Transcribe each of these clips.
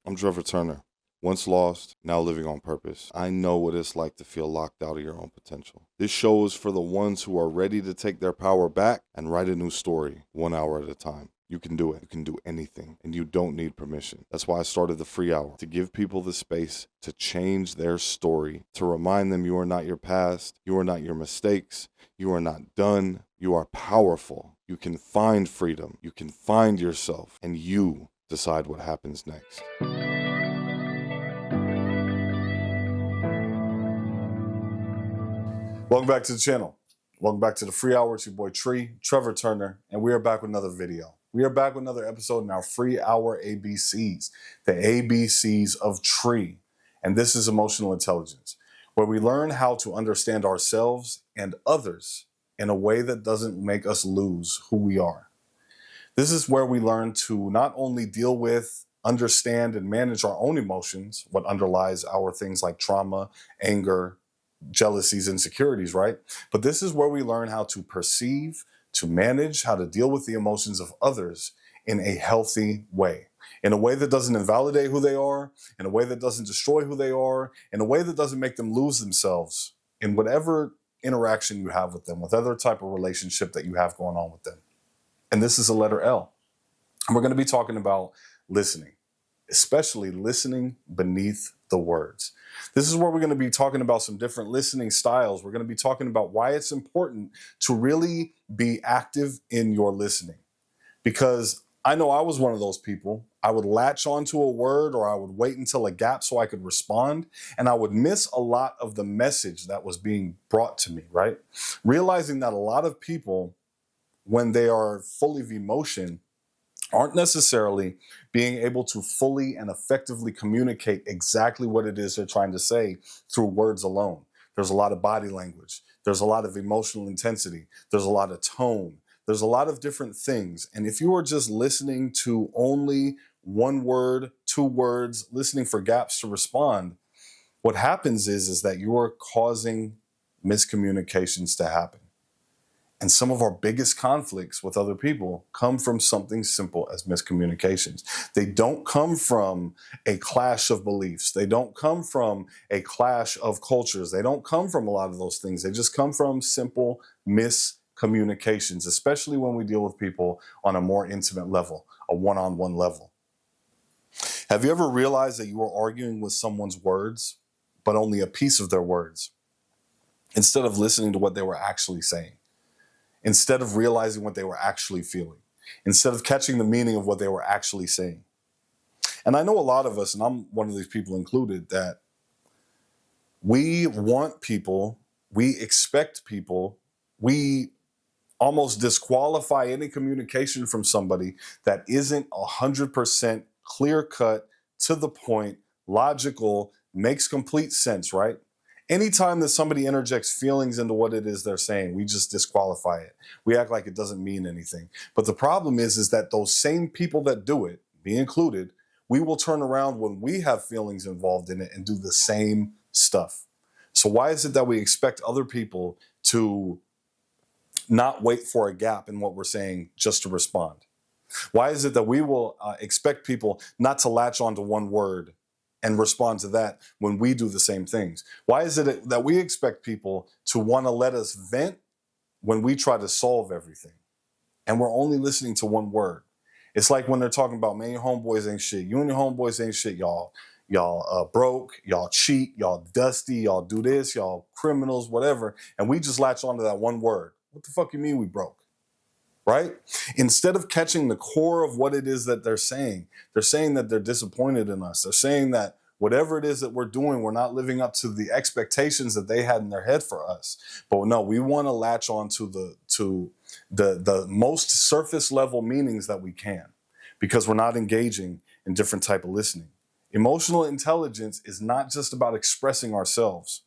I'm Trevor Turner. Once lost, now living on purpose. I know what it's like to feel locked out of your own potential. This show is for the ones who are ready to take their power back and write a new story, 1 hour at a time. You can do it. You can do anything, and you don't need permission. That's why I started the free hour, to give people the space to change their story, to remind them you are not your past, you are not your mistakes, you are not done, you are powerful. You can find freedom, you can find yourself, and you decide what happens next. Welcome back to the channel. Welcome back to the free hour. It's your boy Trevor Turner, and we are back with another video. We are back with another episode in our free hour ABCs, the ABCs of Tree. And this is emotional intelligence, where we learn how to understand ourselves and others in a way that doesn't make us lose who we are. This is where we learn to not only deal with, understand, and manage our own emotions, what underlies our things like trauma, anger, jealousies, insecurities, right? But this is where we learn how to perceive, to manage, how to deal with the emotions of others in a healthy way, in a way that doesn't invalidate who they are, in a way that doesn't destroy who they are, in a way that doesn't make them lose themselves in whatever interaction you have with them, with other type of relationship that you have going on with them. And this is a letter L. And we're going to be talking about listening, especially listening beneath the words. This is where we're going to be talking about some different listening styles. We're going to be talking about why it's important to really be active in your listening. Because I know I was one of those people. I would latch onto a word, or I would wait until a gap so I could respond, and I would miss a lot of the message that was being brought to me, right? Realizing that a lot of people, when they are full of emotion, aren't necessarily being able to fully and effectively communicate exactly what it is they're trying to say through words alone. There's a lot of body language. There's a lot of emotional intensity. There's a lot of tone. There's a lot of different things. And if you are just listening to only one word, two words, listening for gaps to respond, what happens is that you are causing miscommunications to happen. And some of our biggest conflicts with other people come from something simple as miscommunications. They don't come from a clash of beliefs. They don't come from a clash of cultures. They don't come from a lot of those things. They just come from simple miscommunications, especially when we deal with people on a more intimate level, a one-on-one level. Have you ever realized that you are arguing with someone's words, but only a piece of their words, instead of listening to what they were actually saying? Instead of realizing what they were actually feeling, instead of catching the meaning of what they were actually saying. And I know a lot of us, and I'm one of these people included, that we want people, we expect people, we almost disqualify any communication from somebody that isn't 100% clear cut, to the point, logical, makes complete sense, right? Anytime that somebody interjects feelings into what it is they're saying, we just disqualify it. We act like it doesn't mean anything. But the problem is that those same people that do it, me included, we will turn around when we have feelings involved in it and do the same stuff. So why is it that we expect other people to not wait for a gap in what we're saying just to respond? Why is it that we will expect people not to latch onto one word and respond to that when we do the same things? Why is it that we expect people to want to let us vent when we try to solve everything? And we're only listening to one word. It's like when they're talking about, man, your homeboys ain't shit. You and your homeboys ain't shit, y'all. Y'all broke, y'all cheat, y'all dusty, y'all do this, y'all criminals, whatever. And we just latch onto that one word. What the fuck you mean we broke? Right? Instead of catching the core of what it is that they're saying that they're disappointed in us. They're saying that whatever it is that we're doing, we're not living up to the expectations that they had in their head for us. But no, we want to latch on to the most surface level meanings that we can, because we're not engaging in different type of listening. Emotional intelligence is not just about expressing ourselves.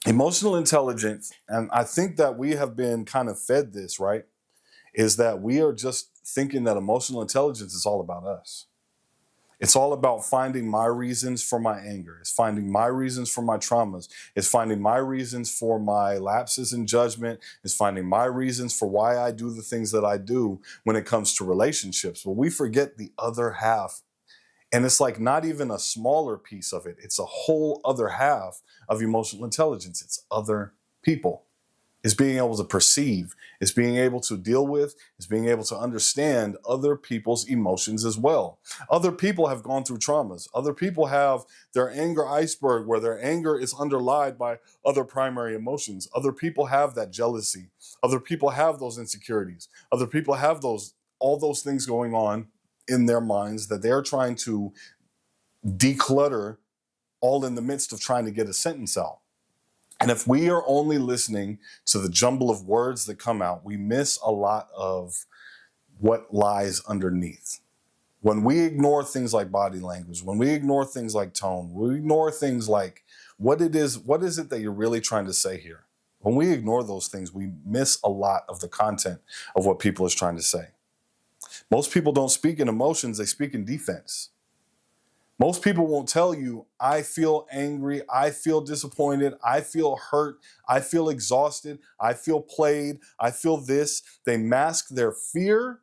Emotional intelligence, and I think that we have been kind of fed this, right? Is that we are just thinking that emotional intelligence is all about us. It's all about finding my reasons for my anger. It's finding my reasons for my traumas. It's finding my reasons for my lapses in judgment. It's finding my reasons for why I do the things that I do when it comes to relationships. But we forget the other half And it's like not even a smaller piece of it. It's a whole other half of emotional intelligence. It's other people. It's being able to perceive. It's being able to deal with. It's being able to understand other people's emotions as well. Other people have gone through traumas. Other people have their anger iceberg where their anger is underlied by other primary emotions. Other people have that jealousy. Other people have those insecurities. Other people have all those things going on in their minds that they're trying to declutter, all in the midst of trying to get a sentence out. And if we are only listening to the jumble of words that come out, we miss a lot of what lies underneath. When we ignore things like body language, when we ignore things like tone, we ignore things like what is it that you're really trying to say here? When we ignore those things, we miss a lot of the content of what people is trying to say. Most people don't speak in emotions, they speak in defense. Most people won't tell you, I feel angry, I feel disappointed, I feel hurt, I feel exhausted, I feel played, I feel this. They mask their fear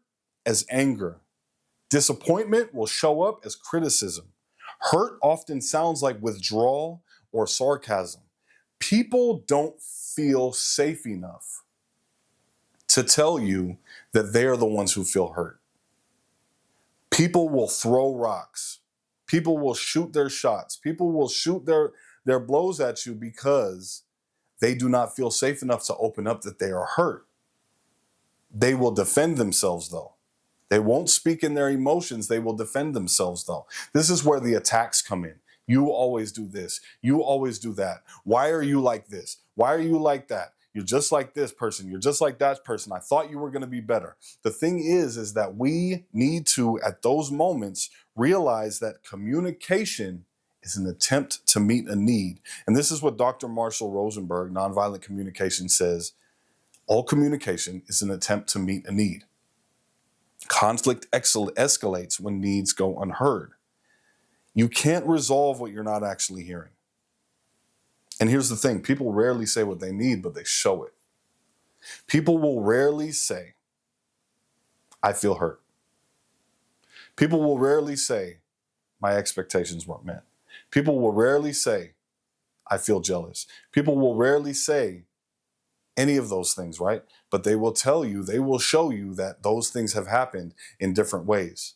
as anger. Disappointment will show up as criticism. Hurt often sounds like withdrawal or sarcasm. People don't feel safe enough to tell you that they are the ones who feel hurt. People will throw rocks. People will shoot their shots. People will shoot their blows at you because they do not feel safe enough to open up that they are hurt. They will defend themselves, though. They won't speak in their emotions. They will defend themselves, though. This is where the attacks come in. You always do this. You always do that. Why are you like this? Why are you like that? You're just like this person. You're just like that person. I thought you were going to be better. The thing is that we need to, at those moments, realize that communication is an attempt to meet a need. And this is what Dr. Marshall Rosenberg, Nonviolent Communication, says. All communication is an attempt to meet a need. Conflict escalates when needs go unheard. You can't resolve what you're not actually hearing. And here's the thing, people rarely say what they need, but they show it. People will rarely say, I feel hurt. People will rarely say, my expectations weren't met. People will rarely say, I feel jealous. People will rarely say any of those things, right? But they will tell you, they will show you that those things have happened in different ways.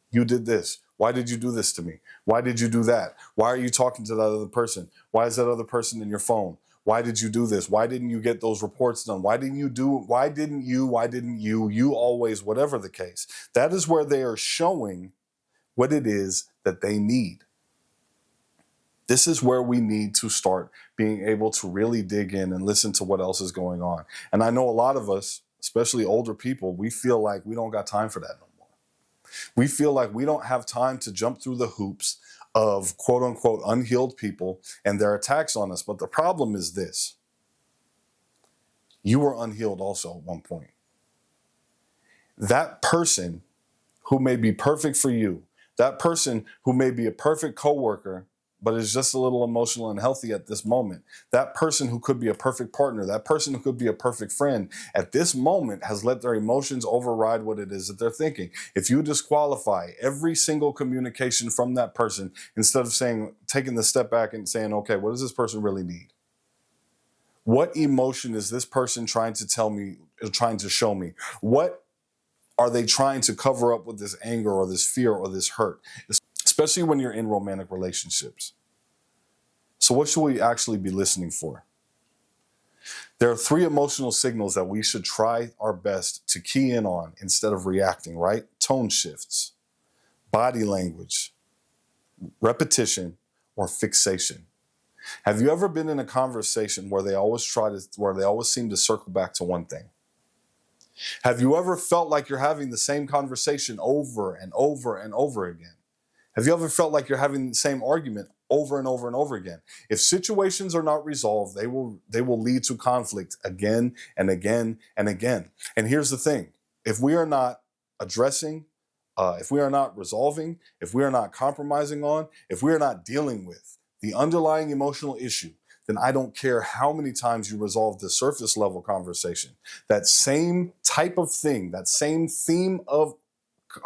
You did this. Why did you do this to me? Why did you do that? Why are you talking to that other person? Why is that other person in your phone? Why did you do this? Why didn't you get those reports done? Why didn't you, you always, whatever the case. That is where they are showing what it is that they need. This is where we need to start being able to really dig in and listen to what else is going on. And I know a lot of us, especially older people, we feel like we don't got time for that no more. We feel like we don't have time to jump through the hoops of quote unquote unhealed people and their attacks on us. But the problem is this. You were unhealed also at one point. That person who may be perfect for you, that person who may be a perfect coworker, but is just a little emotional and healthy at this moment. That person who could be a perfect partner, that person who could be a perfect friend, at this moment has let their emotions override what it is that they're thinking. If you disqualify every single communication from that person, instead of taking the step back and saying, okay, what does this person really need? What emotion is this person trying to tell me, or trying to show me? What are they trying to cover up with this anger or this fear or this hurt? Especially when you're in romantic relationships. So what should we actually be listening for? There are 3 emotional signals that we should try our best to key in on instead of reacting, right? Tone shifts, body language, repetition, or fixation. Have you ever been in a conversation where they always seem to circle back to one thing? Have you ever felt like you're having the same conversation over and over and over again? Have you ever felt like you're having the same argument over and over and over again? If situations are not resolved, they will lead to conflict again and again and again. And here's the thing. If we are not addressing, if we are not resolving, if we are not compromising on, if we are not dealing with the underlying emotional issue, then I don't care how many times you resolve the surface level conversation. That same type of thing, that same theme of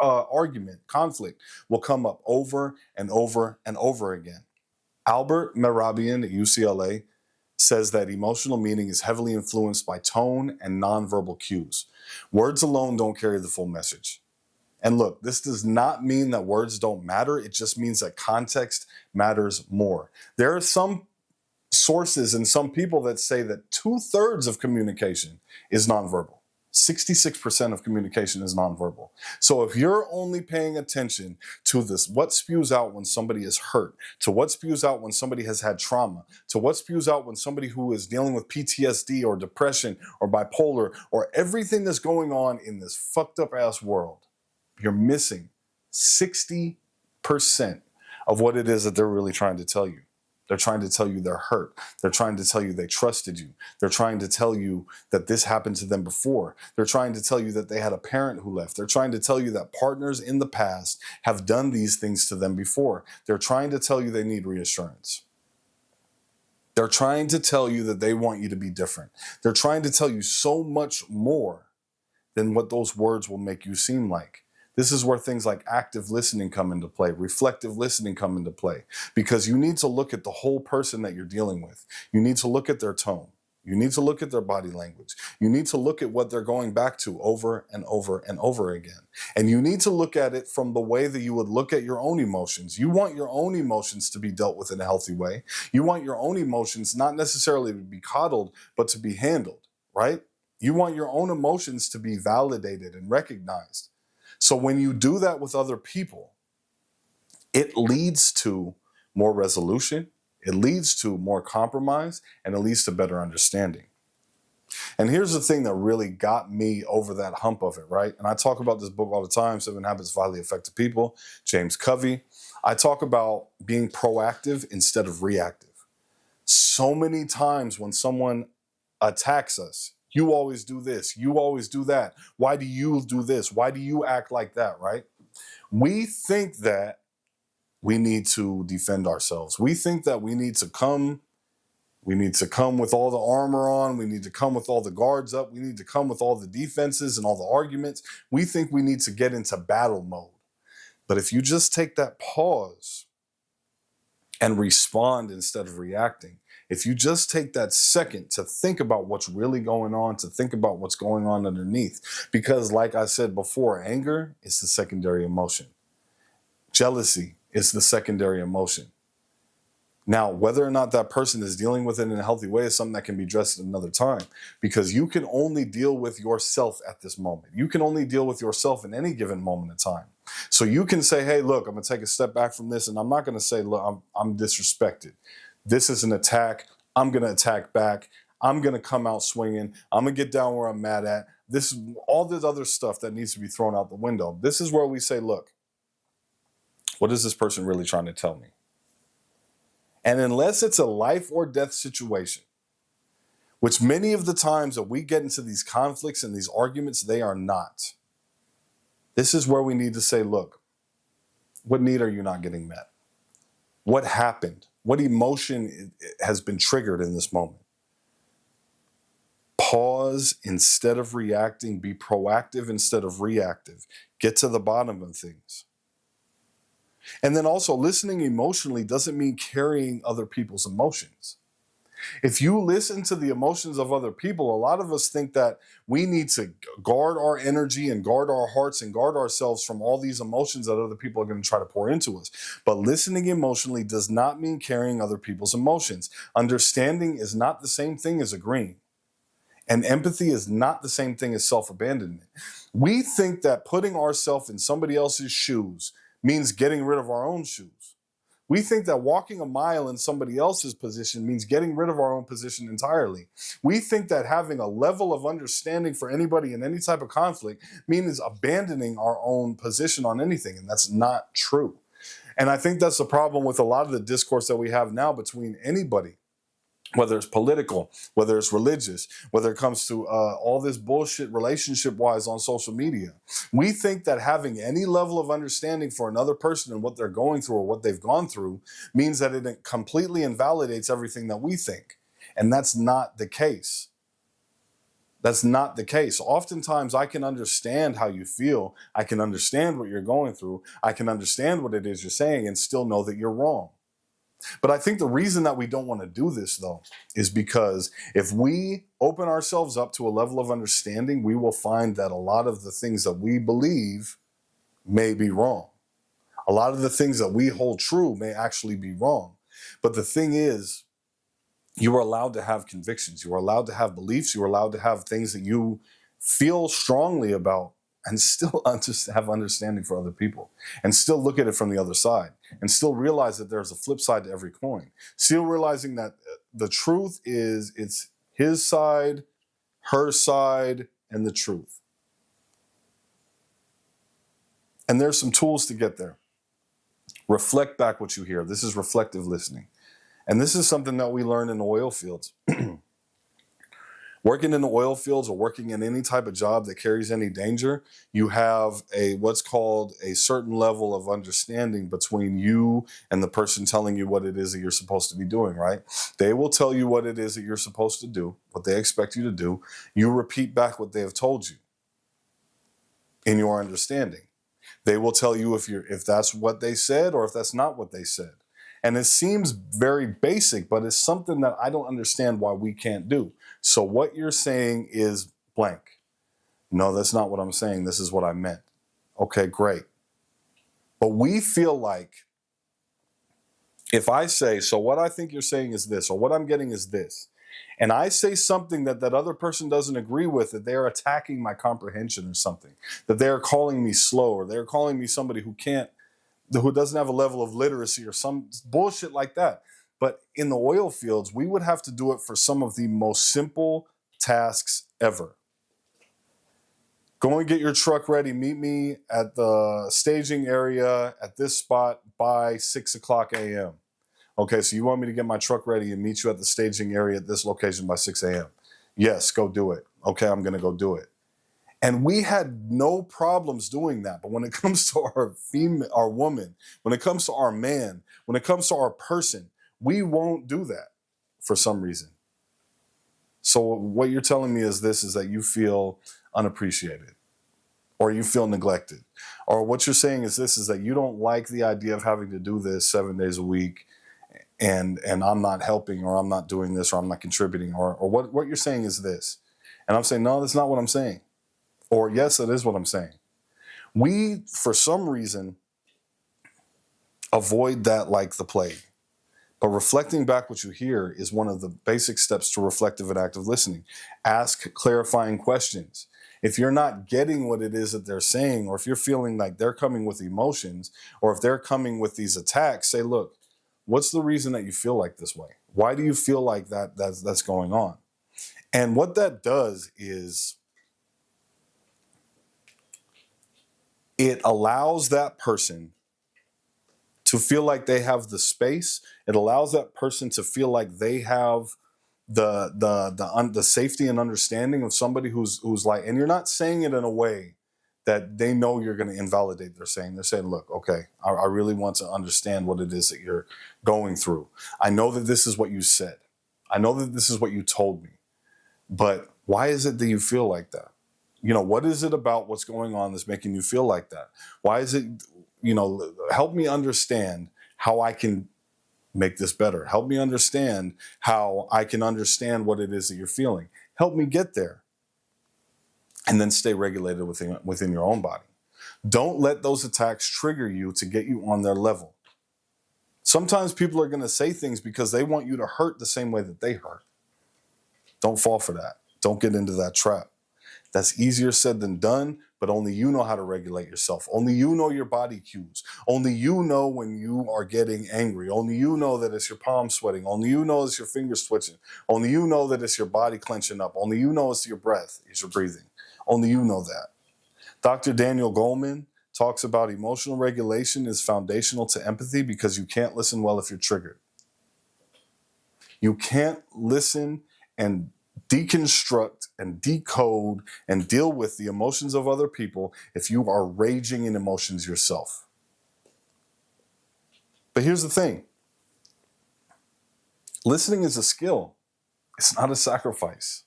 argument, conflict will come up over and over and over again. Albert Mehrabian at UCLA says that emotional meaning is heavily influenced by tone and nonverbal cues. Words alone don't carry the full message. And look, this does not mean that words don't matter. It just means that context matters more. There are some sources and some people that say that 2/3 of communication is nonverbal. 66% of communication is nonverbal. So if you're only paying attention to this, what spews out when somebody is hurt, to what spews out when somebody has had trauma, to what spews out when somebody who is dealing with PTSD or depression or bipolar or everything that's going on in this fucked up ass world, you're missing 60% of what it is that they're really trying to tell you. They're trying to tell you they're hurt. They're trying to tell you they trusted you. They're trying to tell you that this happened to them before. They're trying to tell you that they had a parent who left. They're trying to tell you that partners in the past have done these things to them before. They're trying to tell you they need reassurance. They're trying to tell you that they want you to be different. They're trying to tell you so much more than what those words will make you seem like. This is where things like active listening come into play, reflective listening come into play, because you need to look at the whole person that you're dealing with. You need to look at their tone. You need to look at their body language. You need to look at what they're going back to over and over and over again. And you need to look at it from the way that you would look at your own emotions. You want your own emotions to be dealt with in a healthy way. You want your own emotions not necessarily to be coddled, but to be handled, right? You want your own emotions to be validated and recognized. So when you do that with other people, it leads to more resolution, it leads to more compromise, and it leads to better understanding. And here's the thing that really got me over that hump of it, right? And I talk about this book all the time, 7 Habits of Highly Effective People, James Covey. I talk about being proactive instead of reactive. So many times when someone attacks us, you always do this. You always do that. Why do you do this? Why do you act like that, right? We think that we need to defend ourselves. We think that we need to come with all the armor on. We need to come with all the guards up. We need to come with all the defenses and all the arguments. We think we need to get into battle mode. But if you just take that pause and respond instead of reacting, if you just take that second to think about what's really going on, to think about what's going on underneath, because like I said before, anger is the secondary emotion. Jealousy is the secondary emotion. Now, whether or not that person is dealing with it in a healthy way is something that can be addressed at another time, because you can only deal with yourself at this moment. You can only deal with yourself in any given moment of time. So you can say, hey, look, I'm going to take a step back from this, and I'm not going to say, look, I'm disrespected. This is an attack. I'm going to attack back. I'm going to come out swinging. I'm going to get down where I'm mad at. This is all this other stuff that needs to be thrown out the window. This is where we say, look, what is this person really trying to tell me? And unless it's a life or death situation, which many of the times that we get into these conflicts and these arguments, they are not. This is where we need to say, look, what need are you not getting met? What happened? What emotion has been triggered in this moment? Pause instead of reacting. Be proactive instead of reactive. Get to the bottom of things. And then also, listening emotionally doesn't mean carrying other people's emotions. If you listen to the emotions of other people, a lot of us think that we need to guard our energy and guard our hearts and guard ourselves from all these emotions that other people are going to try to pour into us. But listening emotionally does not mean carrying other people's emotions. Understanding is not the same thing as agreeing. And empathy is not the same thing as self-abandonment. We think that putting ourselves in somebody else's shoes means getting rid of our own shoes. We think that walking a mile in somebody else's position means getting rid of our own position entirely. We think that having a level of understanding for anybody in any type of conflict means abandoning our own position on anything, and that's not true. And I think that's the problem with a lot of the discourse that we have now between anybody, whether it's political, whether it's religious, whether it comes to all this bullshit relationship-wise on social media. We think that having any level of understanding for another person and what they're going through or what they've gone through means that it completely invalidates everything that we think. And that's not the case. That's not the case. Oftentimes, I can understand how you feel. I can understand what you're going through. I can understand what it is you're saying and still know that you're wrong. But I think the reason that we don't want to do this, though, is because if we open ourselves up to a level of understanding, we will find that a lot of the things that we believe may be wrong. A lot of the things that we hold true may actually be wrong. But the thing is, you are allowed to have convictions. You are allowed to have beliefs. You are allowed to have things that you feel strongly about and still have understanding for other people and still look at it from the other side and still realize that there's a flip side to every coin. Still realizing that the truth is it's his side, her side, and the truth. And there's some tools to get there. Reflect back what you hear. This is reflective listening. And this is something that we learn in the oil fields. Working in the oil fields or working in any type of job that carries any danger, you have what's called a certain level of understanding between you and the person telling you what it is that you're supposed to be doing, right? They will tell you what it is that you're supposed to do, what they expect you to do. You repeat back what they have told you in your understanding. They will tell you if that's what they said or if that's not what they said. And it seems very basic, but it's something that I don't understand why we can't do. So what you're saying is blank. No, that's not what I'm saying. This is what I meant. Okay, great. But we feel like if I say, so what I think you're saying is this, or what I'm getting is this, and I say something that other person doesn't agree with, that they're attacking my comprehension or something, that they're calling me slow, or they're calling me somebody who doesn't have a level of literacy or some bullshit like that. But in the oil fields, we would have to do it for some of the most simple tasks ever. Go and get your truck ready. Meet me at the staging area at this spot by 6 o'clock a.m. Okay, so you want me to get my truck ready and meet you at the staging area at this location by 6 a.m. Yes, go do it. Okay, I'm going to go do it. And we had no problems doing that. But when it comes to our woman, when it comes to our man, when it comes to our person, we won't do that for some reason. So what you're telling me is that you feel unappreciated or you feel neglected. Or what you're saying is that you don't like the idea of having to do this 7 days a week and I'm not helping or I'm not doing this or I'm not contributing or what you're saying is this. And I'm saying, no, that's not what I'm saying. Or yes, it is what I'm saying. We, for some reason, avoid that like the plague. But reflecting back what you hear is one of the basic steps to reflective and active listening. Ask clarifying questions. If you're not getting what it is that they're saying, or if you're feeling like they're coming with emotions, or if they're coming with these attacks, say, look, what's the reason that you feel like this way? Why do you feel like that's going on? And what that does is it allows that person to feel like they have the space. It allows that person to feel like they have the safety and understanding of somebody who's like, and you're not saying it in a way that they know you're going to invalidate their saying. They're saying, look, okay, I really want to understand what it is that you're going through. I know that this is what you said. I know that this is what you told me. But why is it that you feel like that? What is it about what's going on that's making you feel like that? Why is it, help me understand how I can make this better. Help me understand how I can understand what it is that you're feeling. Help me get there. And then stay regulated within your own body. Don't let those attacks trigger you to get you on their level. Sometimes people are going to say things because they want you to hurt the same way that they hurt. Don't fall for that. Don't get into that trap. That's easier said than done, but only you know how to regulate yourself. Only you know your body cues. Only you know when you are getting angry. Only you know that it's your palms sweating. Only you know it's your fingers twitching. Only you know that it's your body clenching up. Only you know it's your breath, it's your breathing. Only you know that. Dr. Daniel Goleman talks about emotional regulation is foundational to empathy because you can't listen well if you're triggered. You can't listen and deconstruct and decode and deal with the emotions of other people if you are raging in emotions yourself. But here's the thing. Listening is a skill. It's not a sacrifice.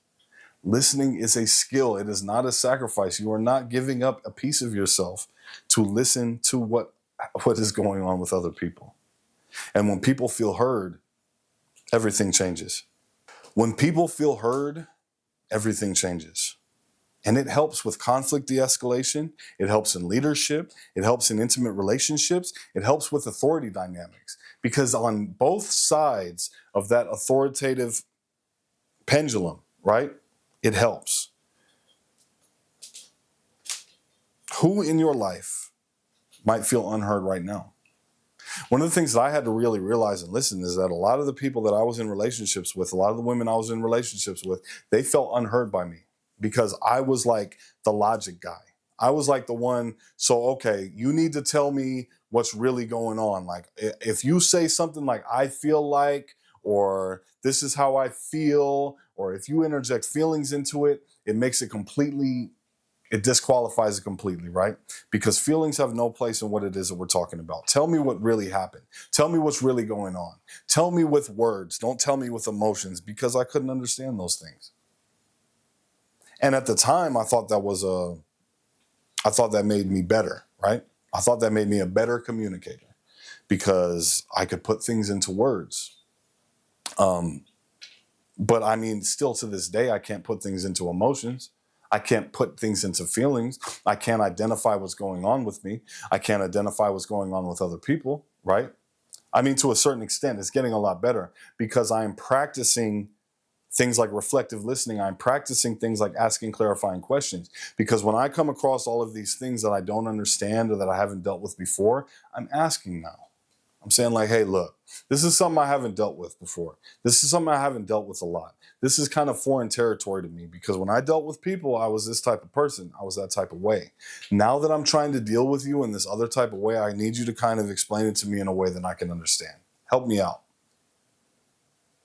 Listening is a skill. It is not a sacrifice. You are not giving up a piece of yourself to listen to what is going on with other people. And when people feel heard, everything changes. When people feel heard, everything changes. And it helps with conflict de-escalation. It helps in leadership. It helps in intimate relationships. It helps with authority dynamics. Because on both sides of that authoritative pendulum, right, it helps. Who in your life might feel unheard right now? One of the things that I had to really realize and listen is that a lot of the people that I was in relationships with, a lot of the women I was in relationships with, they felt unheard by me because I was like the logic guy. I was like the one, so, okay, you need to tell me what's really going on. Like, if you say something like, I feel like, or this is how I feel, or if you interject feelings into it, it disqualifies it completely, right? Because feelings have no place in what it is that we're talking about. Tell me what really happened. Tell me what's really going on. Tell me with words. Don't tell me with emotions, because I couldn't understand those things. And at the time, I thought that made me better, right? I thought that made me a better communicator because I could put things into words. But I mean, still to this day, I can't put things into emotions. I can't put things into feelings. I can't identify what's going on with me. I can't identify what's going on with other people, right? I mean, to a certain extent, it's getting a lot better because I'm practicing things like reflective listening. I'm practicing things like asking clarifying questions. Because when I come across all of these things that I don't understand or that I haven't dealt with before, I'm asking now. I'm saying like, hey, look, this is something I haven't dealt with before. This is something I haven't dealt with a lot. This is kind of foreign territory to me because when I dealt with people, I was this type of person. I was that type of way. Now that I'm trying to deal with you in this other type of way, I need you to kind of explain it to me in a way that I can understand. Help me out.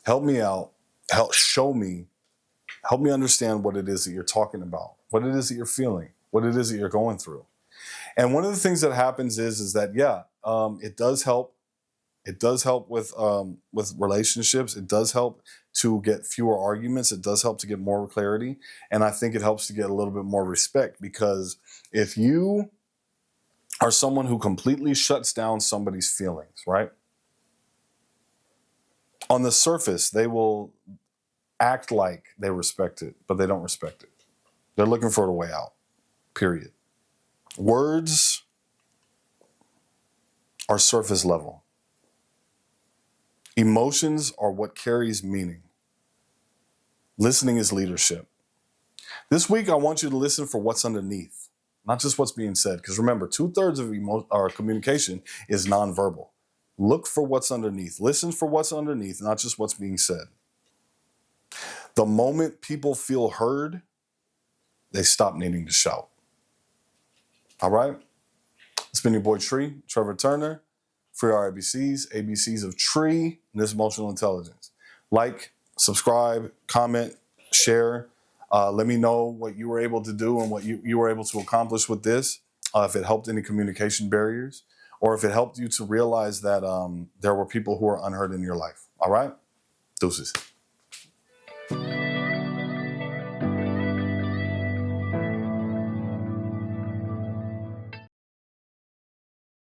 Help me out. Show me. Help me understand what it is that you're talking about, what it is that you're feeling, what it is that you're going through. And one of the things that happens is that, it does help. It does help with relationships. It does help to get fewer arguments. It does help to get more clarity. And I think it helps to get a little bit more respect, because if you are someone who completely shuts down somebody's feelings, right? On the surface, they will act like they respect it, but they don't respect it. They're looking for a way out, period. Words are surface level. Emotions are what carries meaning. Listening is leadership. This week, I want you to listen for what's underneath, not just what's being said. Because remember, 2/3 of our communication is nonverbal. Look for what's underneath. Listen for what's underneath, not just what's being said. The moment people feel heard, they stop needing to shout. All right? It's been your boy Trevor Turner. Free our ABCs, ABCs of Tree, and this emotional intelligence. Like, subscribe, comment, share. Let me know what you were able to do and what you were able to accomplish with this. If it helped any communication barriers, or if it helped you to realize that there were people who are unheard in your life. All right? Deuces.